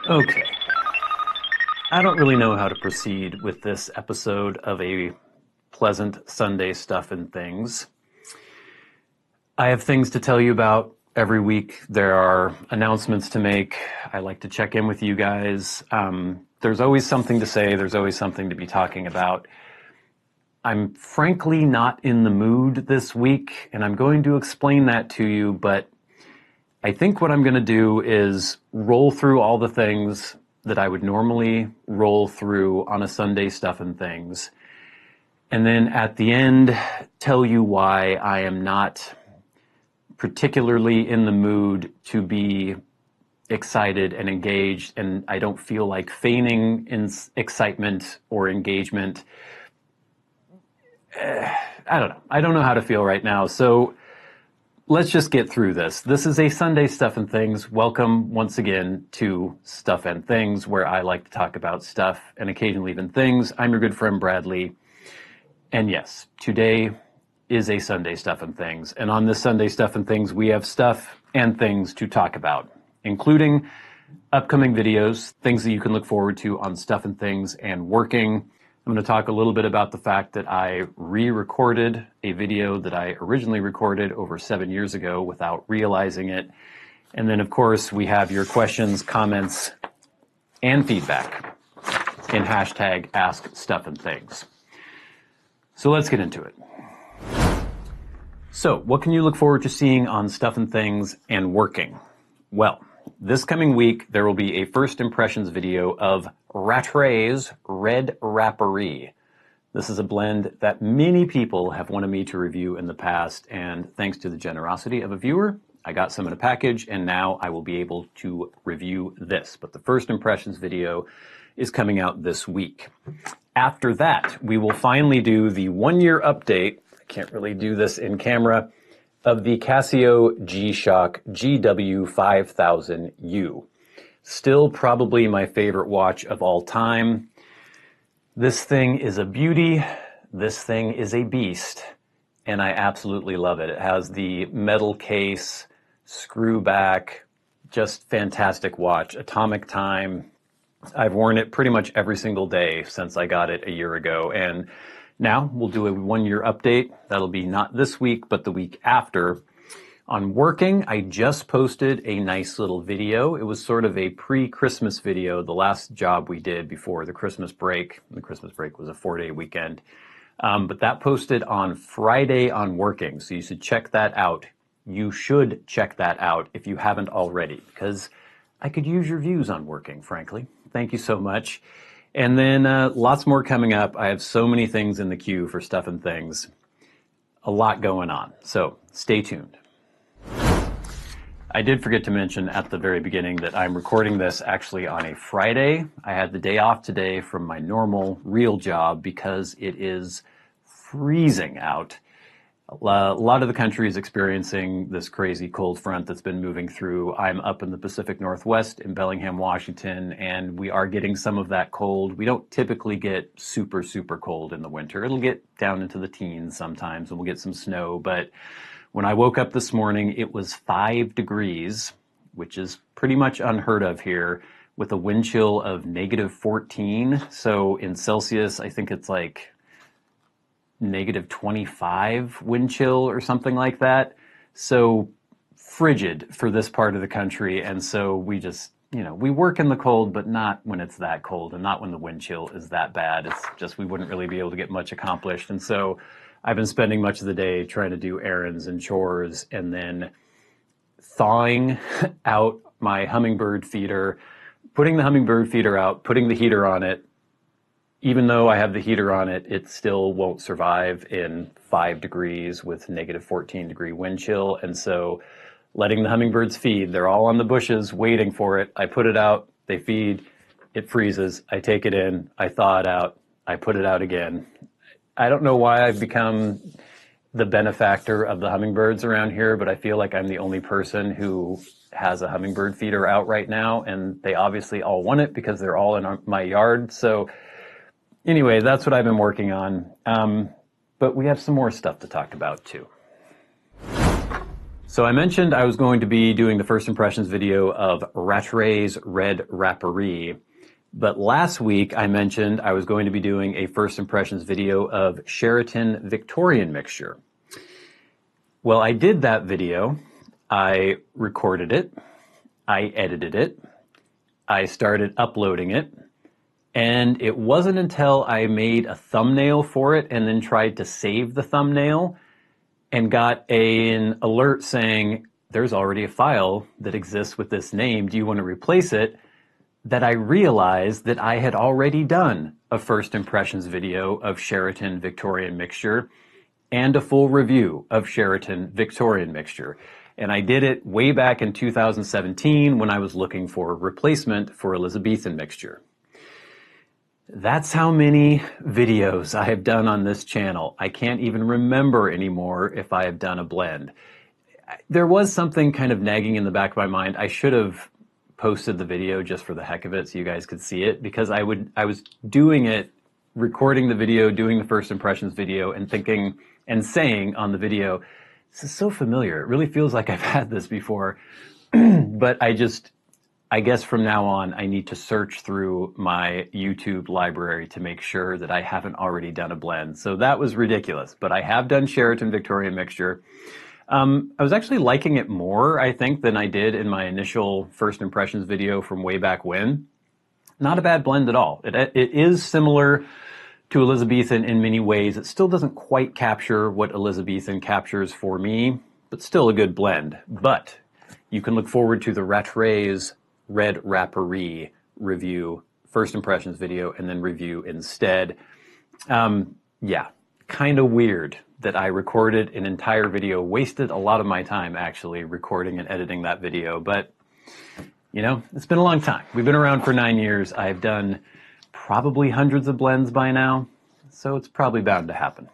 Okay. I don't really know how to proceed with this episode of A Pleasant Sunday Stuff and Things. I have things to tell you about every week. There are announcements to make. I like to check in with you guys. There's always something to say. There's always something to be talking about. I'm frankly not in the mood this week, and I'm going to explain that to you, but I think what I'm going to do is roll through all the things that I would normally roll through on a Sunday Stuff and Things, and then at the end tell you why I am not particularly in the mood to be excited and engaged, and I don't feel like feigning excitement or engagement. I don't know. I don't know how to feel right now, so let's just get through this. This is a Sunday Stuff and Things. Welcome once again to Stuff and Things, where I like to talk about stuff and occasionally even things. I'm your good friend Bradley, and yes, today is a Sunday Stuff and Things, and on this Sunday Stuff and Things, we have stuff and things to talk about, including upcoming videos, things that you can look forward to on Stuff and Things and working. I'm going to talk a little bit about the fact that I re-recorded a video that I originally recorded over 7 years ago without realizing it. And then, of course, we have your questions, comments, and feedback in hashtag askstuffandthings. So let's get into it. So what can you look forward to seeing on Stuff and Things and working? Well, this coming week, there will be a first impressions video of Rattray's Red Rapparee. This is a blend that many people have wanted me to review in the past, and thanks to the generosity of a viewer, I got some in a package, and now I will be able to review this. But the first impressions video is coming out this week. After that, we will finally do the 1 year update. I can't really do this in camera, of the Casio G-Shock GW5000U. Still probably my favorite watch of all time. This thing is a beauty. This thing is a beast. And I absolutely love it. It has the metal case, screw back, just fantastic watch. Atomic time. I've worn it pretty much every single day since I got it a year ago. And now we'll do a 1 year update. That'll be not this week, but the week after. On working, I just posted a nice little video. It was sort of a pre-Christmas video, the last job we did before the Christmas break. The Christmas break was a 4-day weekend. But that posted on Friday on working, so you should check that out. You should check that out if you haven't already, because I could use your views on working, frankly. Thank you so much. And then lots more coming up. I have so many things in the queue for Stuff and Things. A lot going on. So stay tuned. I did forget to mention at the very beginning that I'm recording this actually on a Friday. I had the day off today from my normal real job because it is freezing out. A lot of the country is experiencing this crazy cold front that's been moving through. I'm up in the Pacific Northwest in Bellingham, Washington, and we are getting some of that cold. We don't typically get super, super cold in the winter. It'll get down into the teens sometimes, and we'll get some snow. But when I woke up this morning, it was 5 degrees, which is pretty much unheard of here, with a wind chill of -14. So in Celsius, I think it's like -25 wind chill or something like that. So frigid for this part of the country. And so we just, we work in the cold, but not when it's that cold and not when the wind chill is that bad. It's just, we wouldn't really be able to get much accomplished. And so I've been spending much of the day trying to do errands and chores and then thawing out my hummingbird feeder, putting the hummingbird feeder out, putting the heater on it. Even though I have the heater on it, it still won't survive in 5 degrees with -14-degree wind chill. And so letting the hummingbirds feed, they're all on the bushes waiting for it. I put it out, they feed, it freezes, I take it in, I thaw it out, I put it out again. I don't know why I've become the benefactor of the hummingbirds around here, but I feel like I'm the only person who has a hummingbird feeder out right now, and they obviously all want it because they're all in my yard. So anyway, that's what I've been working on. But we have some more stuff to talk about too. So I mentioned I was going to be doing the first impressions video of Rattray's Red Rapparee, but last week I mentioned I was going to be doing a first impressions video of Sheraton Victorian mixture. Well, I did that video, I recorded it, I edited it, I started uploading it, and it wasn't until I made a thumbnail for it and then tried to save the thumbnail and got an alert saying, there's already a file that exists with this name, do you want to replace it? That I realized that I had already done a first impressions video of Sheraton Victorian mixture and a full review of Sheraton Victorian mixture. And I did it way back in 2017 when I was looking for a replacement for Elizabethan mixture. That's how many videos I have done on this channel. I can't even remember anymore if I have done a blend. There was something kind of nagging in the back of my mind. I should have posted the video just for the heck of it so you guys could see it, because I was doing it, recording the video, doing the first impressions video, and thinking and saying on the video, this is so familiar. It really feels like I've had this before. But I guess from now on, I need to search through my YouTube library to make sure that I haven't already done a blend. So that was ridiculous, but I have done Sheraton Victorian mixture. I was actually liking it more, I think, than I did in my initial first impressions video from way back when. Not a bad blend at all. It is similar to Elizabethan in many ways. It still doesn't quite capture what Elizabethan captures for me, but still a good blend. But you can look forward to the Rattray's Red Rapparee review, first impressions video, and then review instead. Yeah, kind of weird that I recorded an entire video, wasted a lot of my time actually recording and editing that video, but you know, it's been a long time. We've been around for 9 years. I've done probably hundreds of blends by now, so it's probably bound to happen.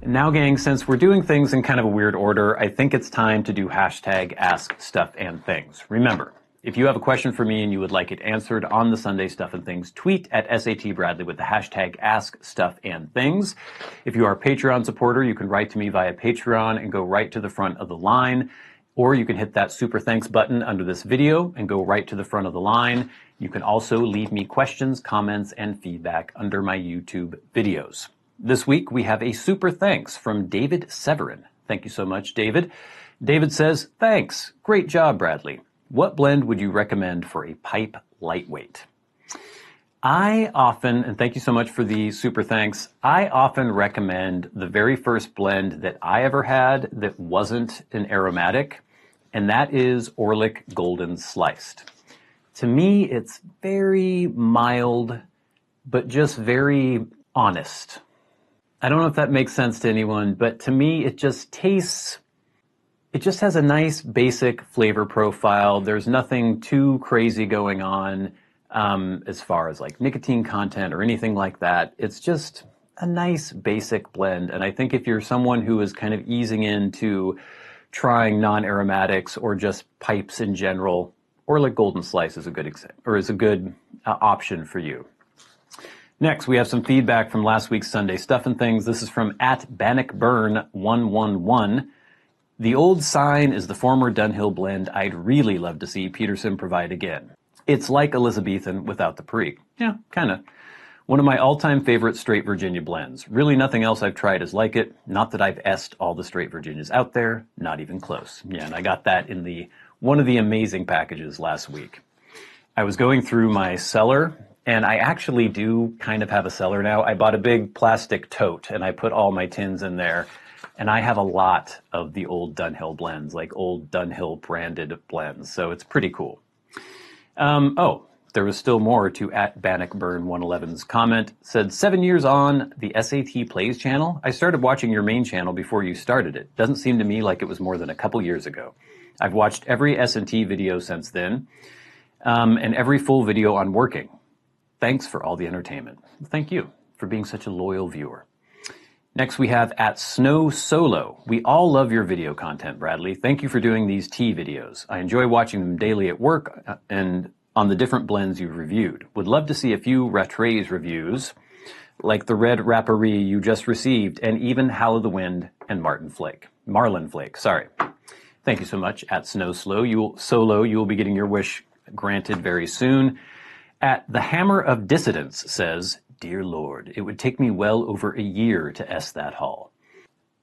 And now, gang, since we're doing things in kind of a weird order, I think it's time to do hashtag askstuffandthings. Remember, if you have a question for me and you would like it answered on the Sunday Stuff and Things, tweet at SAT Bradley with the hashtag askstuffandthings. If you are a Patreon supporter, you can write to me via Patreon and go right to the front of the line, or you can hit that super thanks button under this video and go right to the front of the line. You can also leave me questions, comments, and feedback under my YouTube videos. This week, we have a super thanks from David Severin. Thank you so much, David. David says, thanks. Great job, Bradley. What blend would you recommend for a pipe lightweight? I often, and thank you so much for the super thanks, I often recommend the very first blend that I ever had that wasn't an aromatic, and that is Orlik Golden Sliced. To me, it's very mild, but just very honest. I don't know if that makes sense to anyone, but to me, it just tastes, it just has a nice basic flavor profile. There's nothing too crazy going on as far as like nicotine content or anything like that. It's just a nice basic blend. And I think if you're someone who is kind of easing into trying non-aromatics or just pipes in general, Orlik Golden Slice is a good option for you. Next, we have some feedback from last week's Sunday Stuff and Things. This is from @BannockBurn111. The old sign is the former Dunhill blend I'd really love to see Peterson provide again. It's like Elizabethan without the Perique. Yeah, kind of. One of my all-time favorite straight Virginia blends. Really nothing else I've tried is like it. Not that I've S'd all the straight Virginias out there. Not even close. Yeah, and I got that in one of the amazing packages last week. I was going through my cellar, and I actually do kind of have a cellar now. I bought a big plastic tote, and I put all my tins in there. And I have a lot of the old Dunhill blends, like old Dunhill branded blends. So it's pretty cool. There was still more to @BannockBurn111's comment. Said, 7 years on the SAT Plays channel. I started watching your main channel before you started it. Doesn't seem to me like it was more than a couple years ago. I've watched every S&T video since then, and every full video on working. Thanks for all the entertainment. Thank you for being such a loyal viewer. Next we have @SnowSolo. We all love your video content, Bradley. Thank you for doing these tea videos. I enjoy watching them daily at work and on the different blends you've reviewed. Would love to see a few Rattray's reviews, like the Red Rapparee you just received, and even Howl of the Wind and Marlin Flake, sorry. Thank you so much. At Snow Slow, you will be getting your wish granted very soon. At The Hammer of Dissidence says, Dear Lord, it would take me well over a year to S that haul.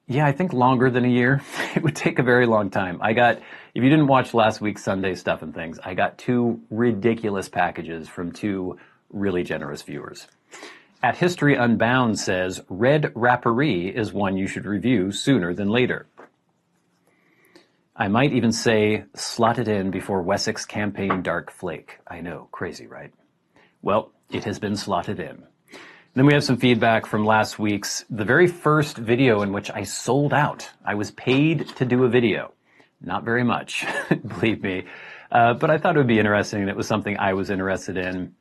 Yeah, I think longer than a year. It would take a very long time. If you didn't watch last week's Sunday Stuff and Things, I got 2 ridiculous packages from 2 really generous viewers. At History Unbound says, Red Rapparee is one you should review sooner than later. I might even say, slot it in before Wessex Campaign Dark Flake. I know, crazy, right? Well, it has been slotted in. Then we have some feedback from last week's, the very first video in which I sold out. I was paid to do a video. Not very much, believe me. But I thought it would be interesting, and it was something I was interested in.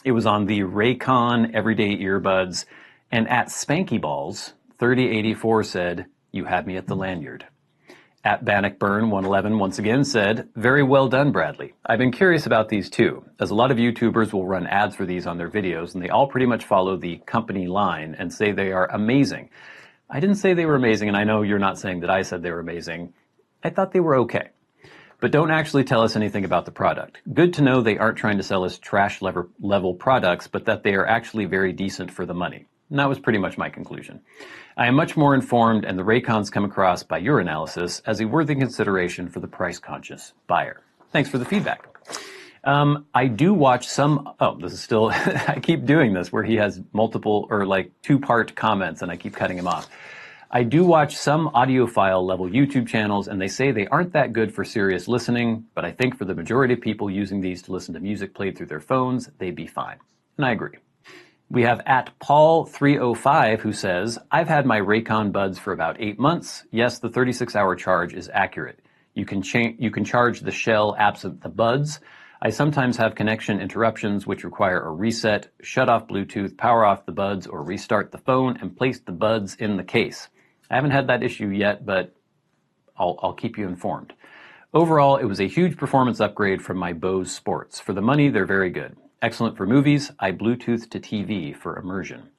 It was on the Raycon Everyday Earbuds, and at Spanky Balls, 3084 said, You had me at the lanyard. At Bannockburn 111 once again said, Very well done, Bradley. I've been curious about these too, as a lot of YouTubers will run ads for these on their videos, and they all pretty much follow the company line and say they are amazing. I didn't say they were amazing, and I know you're not saying that I said they were amazing. I thought they were okay. But don't actually tell us anything about the product. Good to know they aren't trying to sell us trash level products, but that they are actually very decent for the money. And that was pretty much my conclusion. I am much more informed, and the Raycons come across, by your analysis, as a worthy consideration for the price-conscious buyer. Thanks for the feedback. I do watch some, this is still, I keep doing this, where he has multiple, or like 2-part comments, and I keep cutting him off. I do watch some audiophile level YouTube channels, and they say they aren't that good for serious listening, but I think for the majority of people using these to listen to music played through their phones, they'd be fine. And I agree. We have at Paul305 who says, I've had my Raycon buds for about 8 months. Yes, the 36-hour charge is accurate. You can charge the shell absent the buds. I sometimes have connection interruptions which require a reset, shut off Bluetooth, power off the buds, or restart the phone and place the buds in the case. I haven't had that issue yet, but I'll keep you informed. Overall, it was a huge performance upgrade from my Bose Sports. For the money, they're very good. Excellent for movies. I Bluetooth to TV for immersion.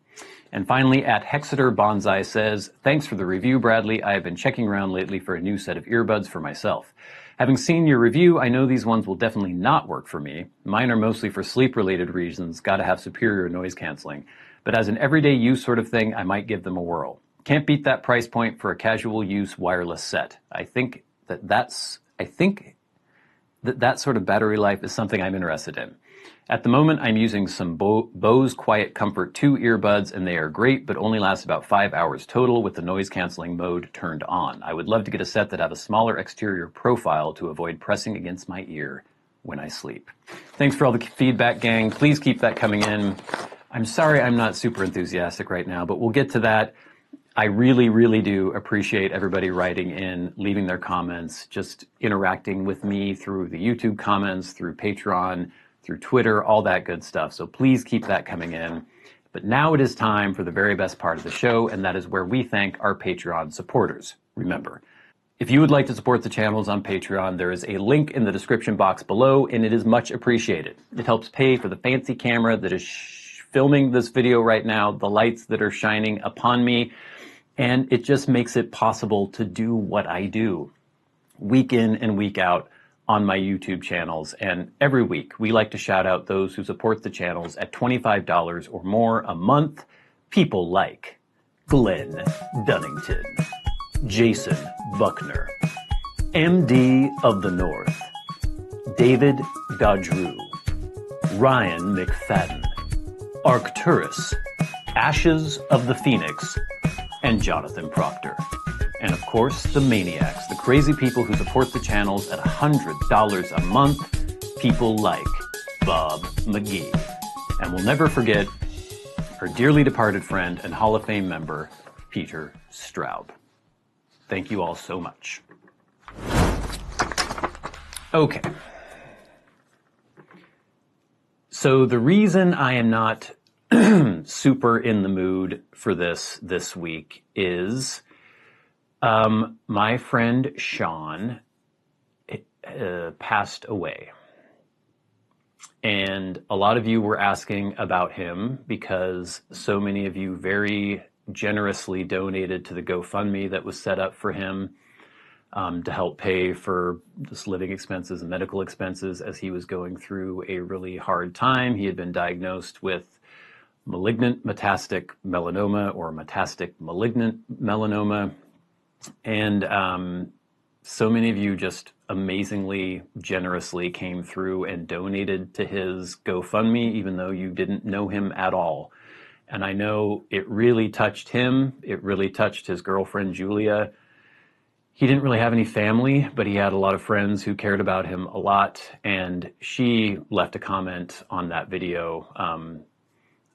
And finally, at Hexeter Bonsai says, Thanks for the review, Bradley. I have been checking around lately for a new set of earbuds for myself. Having seen your review, I know these ones will definitely not work for me. Mine are mostly for sleep-related reasons, gotta have superior noise canceling. But as an everyday use sort of thing, I might give them a whirl. Can't beat that price point for a casual use wireless set. I think that sort of battery life is something I'm interested in. At the moment, I'm using some Bose Quiet Comfort 2 earbuds, and they are great, but only last about 5 hours total with the noise canceling mode turned on. I would love to get a set that have a smaller exterior profile to avoid pressing against my ear when I sleep. Thanks for all the feedback, gang. Please keep that coming in. I'm sorry I'm not super enthusiastic right now, but we'll get to that. I really, really do appreciate everybody writing in, leaving their comments, just interacting with me through the YouTube comments, through Patreon, through Twitter, all that good stuff. So please keep that coming in. But now it is time for the very best part of the show, and that is where we thank our Patreon supporters. Remember, if you would like to support the channels on Patreon, there is a link in the description box below, and it is much appreciated. It helps pay for the fancy camera that is filming this video right now, the lights that are shining upon me, and it just makes it possible to do what I do week in and week out on my YouTube channels. And every week we like to shout out those who support the channels at $25 or more a month. People like Glenn Dunnington, Jason Buckner, MDoftheNorth, David Gaudreau, Ryan McFadin, Arcturus, Ashes of the Phoenix, and Jonathon Proctor. And of course, the Maniacs, the crazy people who support the channels at $100 a month, people like Bob Magee. And we'll never forget our dearly departed friend and Hall of Fame member, Peter Straub. Thank you all so much. Okay. So the reason I am not super in the mood for this week is my friend Sean passed away. And a lot of you were asking about him because so many of you very generously donated to the GoFundMe that was set up for him, to help pay for just living expenses and medical expenses as he was going through a really hard time. He had been diagnosed with malignant metastatic melanoma, or metastatic malignant melanoma. And so many of you just amazingly generously came through and donated to his GoFundMe, even though you didn't know him at all. And I know it really touched him. It really touched his girlfriend, Julia. He didn't really have any family, but he had a lot of friends who cared about him a lot. And she left a comment on that video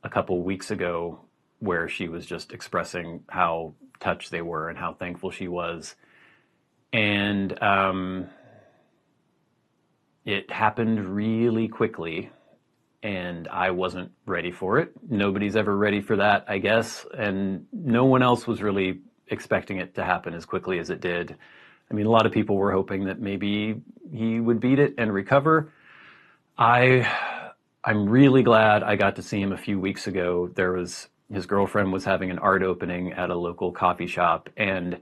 a couple weeks ago where she was just expressing how touched they were and how thankful she was. And it happened really quickly, and I wasn't ready for it. Nobody's ever ready for that, I guess. And no one else was really expecting it to happen as quickly as it did. I mean, a lot of people were hoping that maybe he would beat it and recover. I'm really glad I got to see him a few weeks ago. His girlfriend was having an art opening at a local coffee shop, and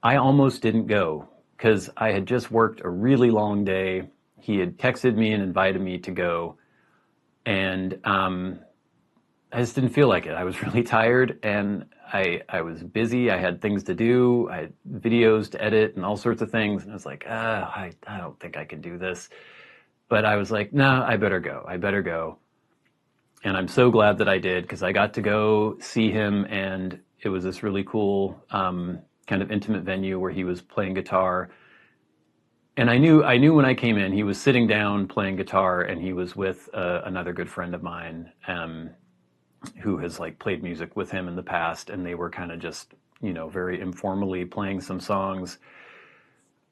I almost didn't go because I had just worked a really long day. He had texted me and invited me to go, and I just didn't feel like it. I was really tired, and I was busy. I had things to do. I had videos to edit and all sorts of things. And I was like, I don't think I can do this. But I was like, no, I better go. I better go. And I'm so glad that I did, because I got to go see him, and it was this really cool kind of intimate venue where he was playing guitar. And I knew when I came in, he was sitting down playing guitar, and he was with another good friend of mine who has like played music with him in the past, and they were kind of just, very informally playing some songs.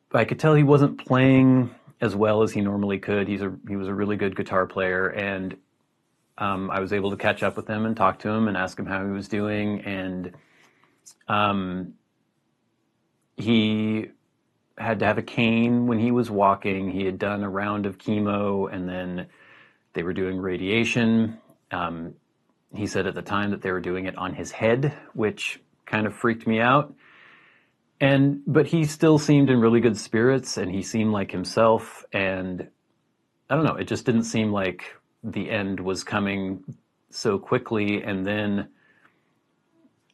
But I could tell he wasn't playing as well as he normally could. He was a really good guitar player, and I was able to catch up with him and talk to him and ask him how he was doing. And he had to have a cane when he was walking. He had done a round of chemo, and then they were doing radiation. He said at the time that they were doing it on his head, which kind of freaked me out. But he still seemed in really good spirits, and he seemed like himself. And I don't know, it just didn't seem like the end was coming so quickly. And then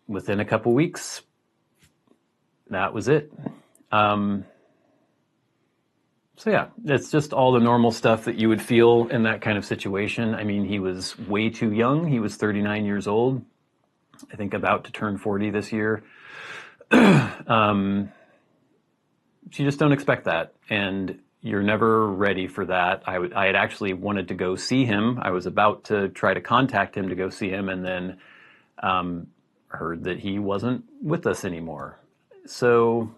within a couple weeks, that was it. So yeah, it's just all the normal stuff that you would feel in that kind of situation. I mean, he was way too young. He was 39 years old, I think about to turn 40 this year. You just don't expect that, and you're never ready for that. I had actually wanted to go see him. I was about to try to contact him to go see him, and then heard that he wasn't with us anymore. So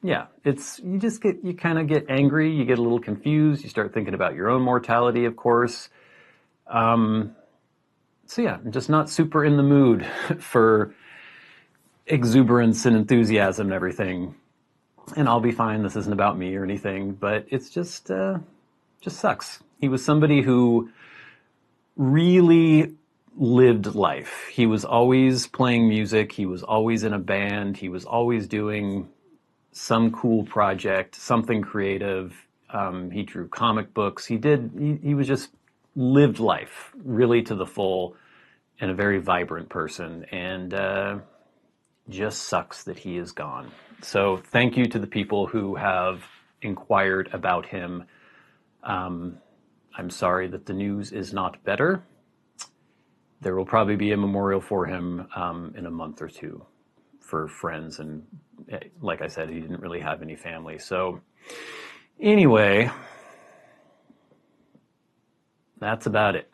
yeah, you kind of get angry, you get a little confused, you start thinking about your own mortality, of course. So yeah, I'm just not super in the mood for exuberance and enthusiasm and everything. And I'll be fine. This isn't about me or anything, but it's just sucks. He was somebody who really lived life. He was always playing music. He was always in a band. He was always doing some cool project, something creative. He drew comic books. He was just lived life really to the full, and a very vibrant person. And just sucks that he is gone. So thank you to the people who have inquired about him. I'm sorry that the news is not better. There will probably be a memorial for him in a month or two for friends. And like I said, he didn't really have any family. So anyway, that's about it.